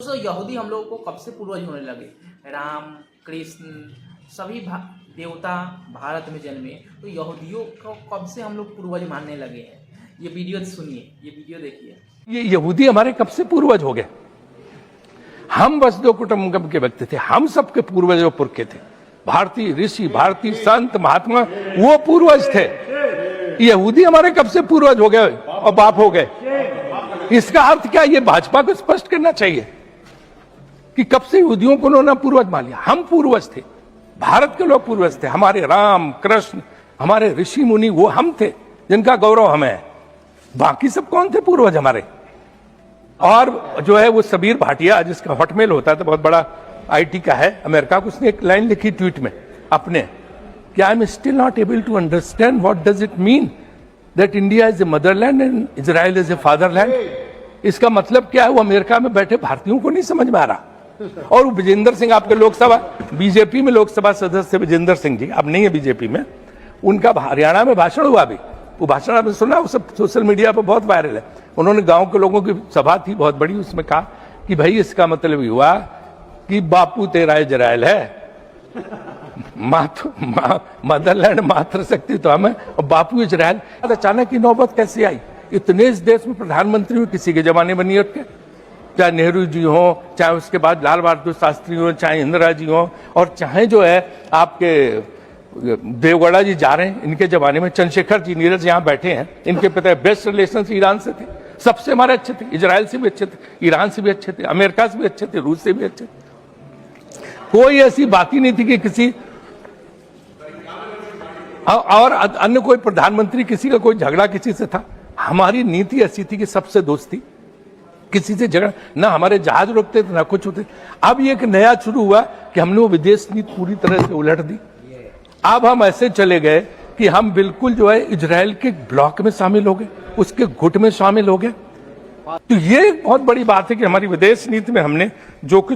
दोस्तों यहूदी हम लोगों को कब से पूर्वज होने लगे? राम, कृष्ण, सभी देवता भारत में जन्मे, तो यहूदियों को कब से हम लोग पूर्वज मानने लगे हैं? ये वीडियो सुनिए, ये वीडियो देखिए। ये यहूदी हमारे कब से पूर्वज हो गए? हम वसुधैव कुटुंबकम के व्यक्ति थे, हम सबके पूर्वजों पुरखे थे। भारतीय ऋषि, भारतीय संत, महात्मा वो पूर्वज थे। यहूदी हमारे कब से पूर्वज हो गए और बाप हो गए? इसका अर्थ क्या? ये भाजपा को स्पष्ट करना चाहिए कि कब से यहूदियों को उन्होंने पूर्वज मान लिया। हम पूर्वज थे, भारत के लोग पूर्वज थे। हमारे राम, कृष्ण, हमारे ऋषि मुनि वो हम थे जिनका गौरव हमें है। बाकी सब कौन थे पूर्वज हमारे? और जो है वो सबीर भाटिया, जिसका हॉटमेल होता था, बहुत बड़ा आईटी का है अमेरिका को, उसने एक लाइन लिखी ट्वीट में अपने कि I am still not able to understand what does it mean that India is a motherland and Israel is a fatherland. इसका मतलब क्या है? वो अमेरिका में बैठे भारतीयों को नहीं समझ में आ रहा। और विजेंद्र सिंह, आपके लोकसभा बीजेपी में लोकसभा सदस्य विजेंद्र सिंह जी, अब नहीं है बीजेपी में, उनका हरियाणा में भाषण हुआ अभी, वो भाषण आपने सुना? वो सब सोशल मीडिया पर बहुत वायरल है। उन्होंने गांव के लोगों की सभा थी बहुत बड़ी, उसमें कहा कि भाई इसका मतलब हुआ कि बापू तेरा इजराइल है, मदरलैंड मातृशक्ति तो हमें, और बापू इजराइल। अचानक की नौबत कैसे आई? इतने इस देश में प्रधानमंत्री हुए किसी के जमाने में नहीं उठे, चाहे नेहरू जी हो, चाहे उसके बाद लाल बहादुर शास्त्री हो, चाहे इंदिरा जी हो, और चाहे जो है आपके देवगौड़ा जी जा रहे हैं, इनके जमाने में चंद्रशेखर जी, नीरज यहाँ बैठे हैं, इनके पिता बेस्ट रिलेशन ईरान से थे, सबसे हमारे अच्छे थे, इजराइल से भी अच्छे थे, ईरान से भी अच्छे थे, अमेरिका से भी अच्छे थे, रूस से भी अच्छे थे। कोई ऐसी बात ही नहीं थी कि किसी और अन्य कोई प्रधानमंत्री, किसी का कोई झगड़ा किसी से था। हमारी नीति ऐसी थी कि सबसे दोस्ती, किसी से झगड़ा ना, हमारे जहाज रुकते थे ना कुछ होते। अब ये एक नया शुरू हुआ कि हमने वो विदेश नीति पूरी तरह से उलट दी। अब हम ऐसे चले गए कि हम बिल्कुल जो है इजराइल के ब्लॉक में शामिल हो गए, उसके गुट में शामिल हो गए। तो ये बहुत बड़ी बात है कि हमारी विदेश नीति में हमने जो कुछ